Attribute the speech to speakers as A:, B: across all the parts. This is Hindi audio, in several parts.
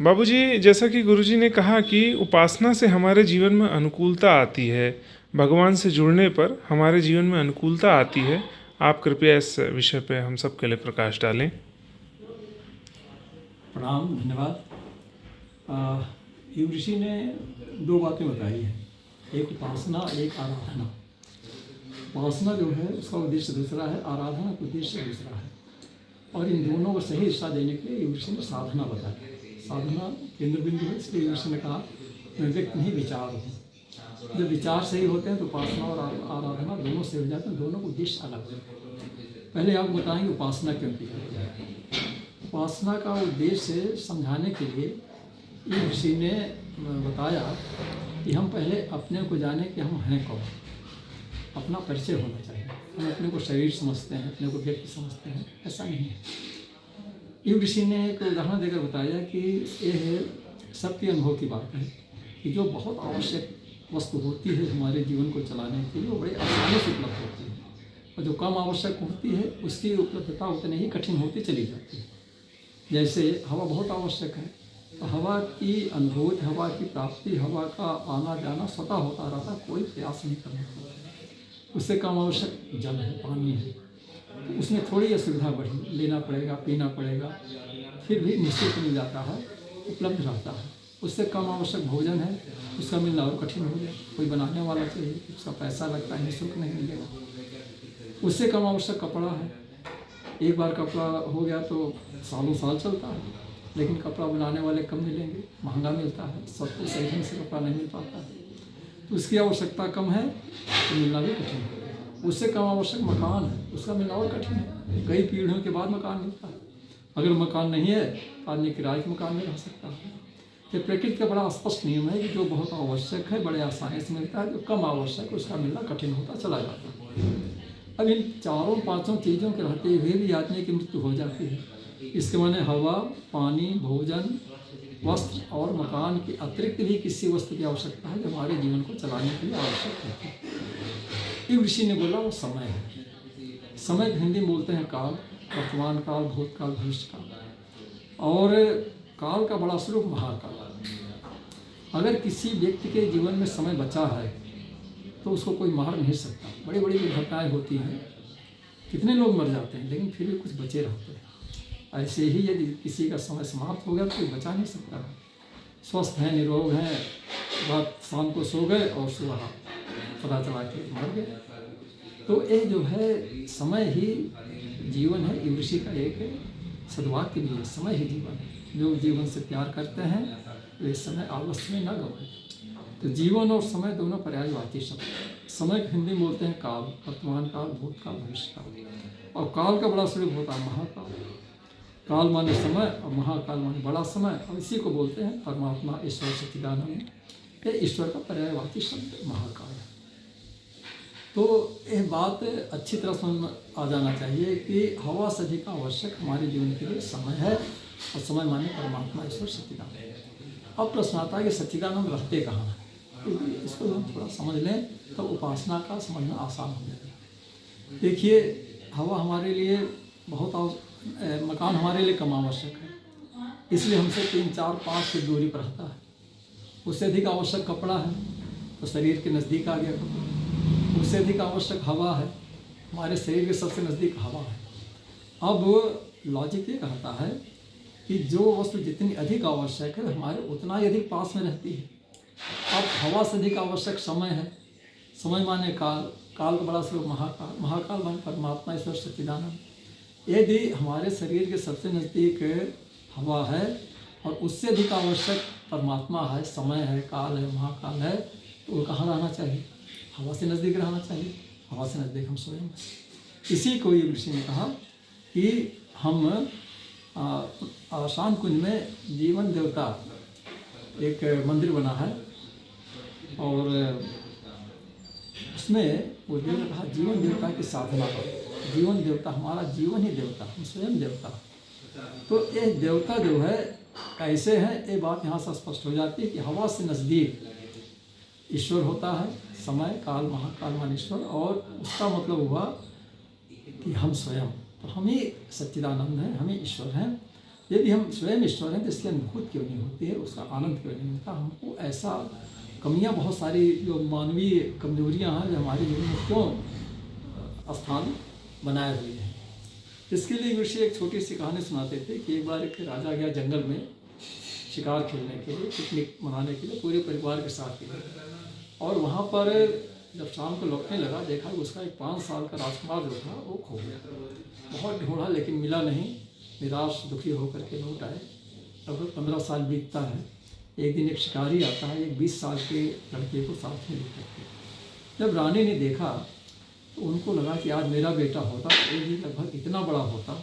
A: बाबूजी, जैसा कि गुरुजी ने कहा कि उपासना से हमारे जीवन में अनुकूलता आती है, भगवान से जुड़ने पर हमारे जीवन में अनुकूलता आती है। आप कृपया इस विषय पे हम सब के लिए प्रकाश डालें।
B: प्रणाम, धन्यवाद। योग ऋषि ने दो बातें बताई हैं, एक उपासना, एक आराधना। उपासना जो है उसका उद्देश्य दूसरा है, आराधना का उद्देश्य दूसरा है। और इन दोनों को सही दिशा देने के लिए योग ऋषि ने साधना बताई। साधना केंद्र बिंदु है, इसलिए योग ऋषि ने कहा व्यक्त नहीं विचार हो। जब विचार सही होते हैं तो उपासना और आराधना दोनों सही हो जाते हैं, दोनों का उद्देश्य अलग है। पहले आपको बताएंगे उपासना क्यों की जाती है। उपासना का उद्देश्य समझाने के लिए योग ऋषि ने बताया कि हम पहले अपने को जाने कि हम हैं कौन। अपना परिचय होना चाहिए। हम अपने को शरीर समझते हैं, अपने को व्यक्ति समझते हैं, ऐसा नहीं है। योग ऋषि ने एक उदाहरण देकर बताया कि यह सबके अनुभव की बात है कि जो बहुत आवश्यक वस्तु होती है हमारे जीवन को चलाने के लिए, वो बड़े आसानी से उपलब्ध होती है, और जो कम आवश्यक होती है उसकी उपलब्धता उतनी ही कठिन होती चली जाती है। जैसे हवा बहुत आवश्यक है, तो हवा की अनुभूति, हवा की प्राप्ति, हवा का आना जाना स्वतः होता रहता, कोई प्रयास नहीं करना पड़ता। उससे कम आवश्यक जल है, पानी है, तो उसमें थोड़ी असुविधा बढ़ी, लेना पड़ेगा, पीना पड़ेगा, फिर भी निश्चित मिल जाता है, उपलब्ध रहता है। उससे कम आवश्यक भोजन है, उसका मिलना और कठिन हो जाए, कोई बनाने वाला चाहिए, उसका पैसा लगता है, निःशुल्क नहीं मिलेगा। उससे कम आवश्यक कपड़ा है, एक बार कपड़ा हो गया तो सालों साल चलता है, लेकिन कपड़ा बनाने वाले कम मिलेंगे, महंगा मिलता है, सबको सही ढंग से कपड़ा नहीं मिल पाता है, तो उसकी आवश्यकता कम है तो मिलना भी कठिन है। उससे कम आवश्यक मकान है, उसका मिलना और कठिन है, कई पीढ़ियों के बाद मकान मिलता है। अगर मकान नहीं है तो आदमी किराए के मकान में रह सकता है। ये प्रकृति का बड़ा स्पष्ट नियम है कि जो बहुत आवश्यक है बड़े आसानी से मिलता है, जो कम आवश्यक है उसका मिलना कठिन होता चला जाता है। अब इन चारों पांचों चीज़ों के रहते हुए भी आदमी की मृत्यु हो जाती है। इसके माने हवा, पानी, भोजन, वस्त्र और मकान के अतिरिक्त भी किसी वस्तु की आवश्यकता है जो हमारे जीवन को चलाने के लिए आवश्यक है। योग ऋषि ने बोला वो समय है। समय हिंदी में बोलते हैं काल, वर्तमान काल, भूतकाल, भविष्य काल, और काल का बड़ा स्वरूप महाकाल। अगर किसी व्यक्ति के जीवन में समय बचा है तो उसको कोई मार नहीं सकता। बड़ी बड़ी दुर्घटनाएं होती हैं, कितने लोग मर जाते हैं, लेकिन फिर भी कुछ बचे रहते हैं। ऐसे ही यदि किसी का समय समाप्त हो गया तो कोई बचा नहीं सकता। स्वस्थ हैं, निरोग हैं, रात शाम को सो गए और सुबह पता चला कि मर गए। तो ये जो है समय ही जीवन है। योग ऋषि का एक सद्वाक्य भी है, समय ही जीवन है। जो जीवन से प्यार करते हैं वे समय अवश्य में न गवाएं। तो जीवन और समय दोनों पर्यायवाची शब्द। समय को हिंदी में बोलते हैं काल, वर्तमान काल, भूतकाल, भविष्य काल। और काल का बड़ा स्वरूप होता है महाकाल। काल माने समय और महाकाल माने बड़ा समय, और इसी को बोलते हैं परमात्मा, ईश्वर, सच्चिदानंद। ये ईश्वर का पर्यायवाची शब्द महाकाल है। तो यह बात अच्छी तरह समझ में आ जाना चाहिए कि हवा से अधिक आवश्यक हमारे जीवन के लिए समय है, और समय माने परमात्मा, ईश्वर, सच्चिदानंद। अब प्रश्न आता है कि सच्चिदानंद रहते कहाँ हैं। क्योंकि इसको हम थोड़ा समझ लें तो उपासना का समझना आसान हो जाएगा। देखिए, हवा हमारे लिए बहुत मकान हमारे लिए कम आवश्यक है, इसलिए हमसे 3, 4, 5 फीट दूरी पर रहता है। उससे अधिक आवश्यक कपड़ा है तो शरीर के नज़दीक आ गया कपड़ा। उससे अधिक आवश्यक हवा है, हमारे शरीर के सबसे नज़दीक हवा है। अब लॉजिक ये कहता है कि जो वस्तु जितनी अधिक आवश्यक है हमारे उतना ही अधिक पास में रहती है। अब हवा से अधिक आवश्यक समय है, समय माने काल, काल का बड़ा स्वरूप महाकाल, महाकाल माने परमात्मा, ईश्वर, सच्चिदानंद। यदि हमारे शरीर के सबसे नज़दीक हवा है और उससे अधिक आवश्यक परमात्मा है, समय है, काल है, महाकाल है, तो वो कहाँ रहना चाहिए? हवा से नज़दीक रहना चाहिए। हवा से नज़दीक हम स्वयं। इसी को योग ऋषि ने कहा कि हम शांत कुंज में जीवन देवता एक मंदिर बना है, और उसमें वो देव ने कहा जीवन देवता की साधना करो। जीवन देवता, हमारा जीवन ही देवता, हम स्वयं देवता। तो ये देवता जो है कैसे है, ये बात यहाँ से स्पष्ट हो जाती है कि हवा से नज़दीक ईश्वर होता है, समय, काल, महाकाल मान ईश्वर, और उसका मतलब हुआ कि हम स्वयं, तो हम ही सच्चिदानंद हैं, हम ही ईश्वर हैं। यदि हम स्वयं ईश्वर हैं तो इसकी अनुभूति क्यों नहीं होती है, उसका आनंद क्यों नहीं मिलता हमको? ऐसा कमियां बहुत सारी जो मानवीय कमजोरियां हैं जो हमारे जीवन में क्यों स्थान बनाए हुए हैं। इसके लिए ऋषि एक छोटी सी कहानी सुनाते थे कि एक बार एक राजा गया जंगल में शिकार खेलने के लिए, पिकनिक मनाने के लिए पूरे परिवार के साथ गया, और वहाँ पर जब शाम को लौटने लगा देखा कि उसका एक 5 साल का राजकुमार जो था वो खो गया। बहुत ढूंढा लेकिन मिला नहीं, निराश दुखी होकर के लौट आए। अब 15 साल बीतता है, एक दिन एक शिकारी आता है एक 20 साल के लड़के को साथ में लेकर के। जब रानी ने देखा तो उनको लगा कि आज मेरा बेटा होता तो ये भी लगभग इतना बड़ा होता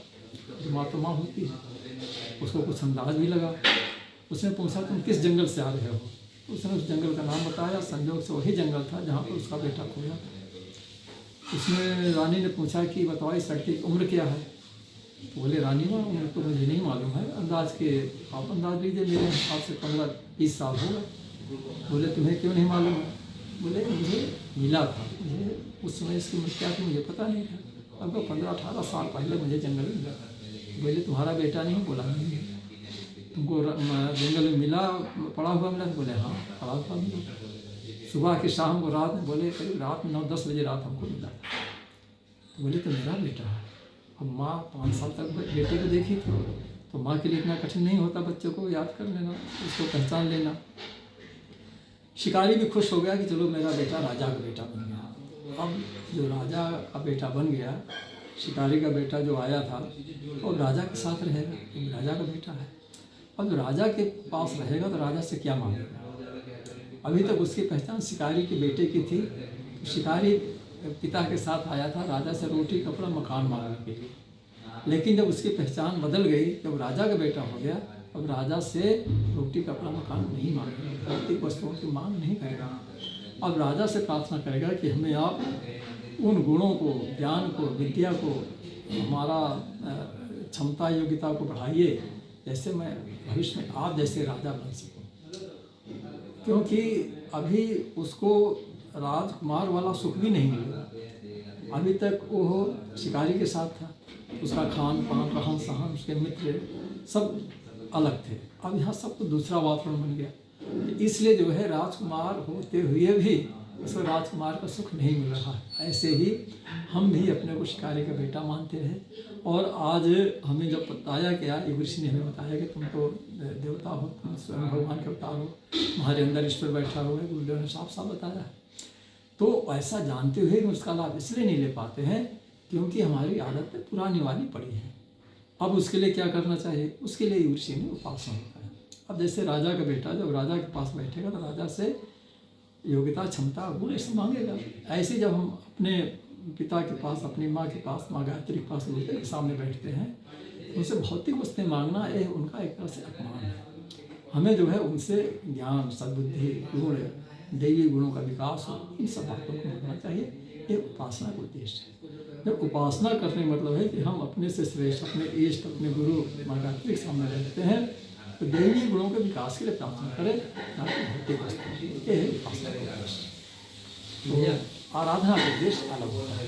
B: जो मातमा होती है। उसको कुछ अंदाज भी लगा। उसने पूछा तुम किस जंगल से आ रहे हो? उसने उस जंगल का नाम बताया। संयोग से वही जंगल था जहाँ पर उसका बेटा खोया था। उसमें रानी ने पूछा कि बताओ इस लड़के की उम्र क्या है? तो बोले रानी माँ उम्र तो मुझे नहीं मालूम है, अंदाज के आप अंदाज लीजिए, मेरे हिसाब से 15-20 साल होगा। बोले तुम्हें क्यों नहीं मालूम है? बोले मुझे मिला था, मुझे उस समय इसकी उम्र क्या थी मुझे पता नहीं था, अब 15-18 साल पहले मुझे जंगल में मिला। बोले तुम्हारा बेटा नहीं? बोला नहीं है। तुमको जंगल में मिला, पड़ा हुआ मिला? बोले हाँ पड़ा हुआ मिला। सुबह के शाम को रात में? बोले करीब रात में 9-10 बजे रात हमको मिला। तो बोले तो मेरा बेटा है। अब माँ 5 साल तक बेटे को देखी थी, तो माँ के लिए इतना कठिन नहीं होता बच्चों को याद कर लेना, उसको पहचान लेना। शिकारी भी खुश हो गया कि चलो मेरा बेटा राजा का बेटा बन गया। अब जो राजा का बेटा बन गया, शिकारी का बेटा जो आया था वो राजा के साथ रहेगा, क्योंकि राजा का बेटा है। अब जो राजा के पास रहेगा तो राजा से क्या मांगेगा? अभी तक उसकी पहचान शिकारी के बेटे की थी। शिकारी पिता के साथ आया था राजा से रोटी कपड़ा मकान मांगने के लिए, लेकिन जब उसकी पहचान बदल गई, जब राजा का बेटा हो गया, अब राजा से रोटी कपड़ा मकान नहीं मांगेगा, भौतिक वस्तुओं की मांग नहीं करेगा। अब राजा से प्रार्थना करेगा कि हमें आप उन गुणों को, ज्ञान को, विद्या को, हमारा क्षमता योग्यता को बढ़ाइए जैसे मैं भविष्य में आप जैसे राजा बन सकूं। क्योंकि अभी उसको राजकुमार वाला सुख भी नहीं मिला। अभी तक वो शिकारी के साथ था, उसका खान पान रहन सहन उसके मित्र सब अलग थे। अब यहाँ सब तो दूसरा वातावरण बन गया, इसलिए जो है राजकुमार होते हुए भी उसको राजकुमार का सुख नहीं मिल रहा है। ऐसे ही हम भी अपने को शिकारी का बेटा मानते हैं, और आज हमें जब बताया गया, एक ऋषि ने हमें बताया कि तुम तो देवता हो, तुम स्वयं भगवान के अवतार हो, तुम्हारे अंदर ईश्वर बैठा हुआ है, गुरुदेव ने साफ साफ बताया है। तो ऐसा जानते हुए उसका लाभ इसलिए नहीं ले पाते हैं क्योंकि हमारी आदत पुरानी वाली पड़ी है। अब उसके लिए क्या करना चाहिए? उसके लिए ऋषि ने उपासना होता है। अब जैसे राजा का बेटा जब राजा के पास बैठेगा तो राजा से योग्यता, क्षमता, गुण ऐसे मांगेगा। ऐसे जब हम अपने पिता के पास, अपनी माँ के पास, माँ गायत्री के पास गुरुदेव के सामने बैठते हैं, उनसे भौतिक वस्तुएं मांगना यह उनका एक तरह से अपमान है। हमें जो है उनसे ज्ञान, सद्बुद्धि, गुण, दैवी गुणों का विकास हो, इन सब बातों को मांगना चाहिए। ये उपासना का उद्देश्य है। जब उपासना करने का मतलब है कि हम अपने से श्रेष्ठ, अपने इष्ट, अपने गुरु माँ गायत्री के सामने रहते हैं, तो दैवी गुणों के विकास के लिए प्रार्थना करें, ना कि भौतिक वस्तु। ये है उपासना का उद्देश्य। तो आराधना का उद्देश्य अलग होता है।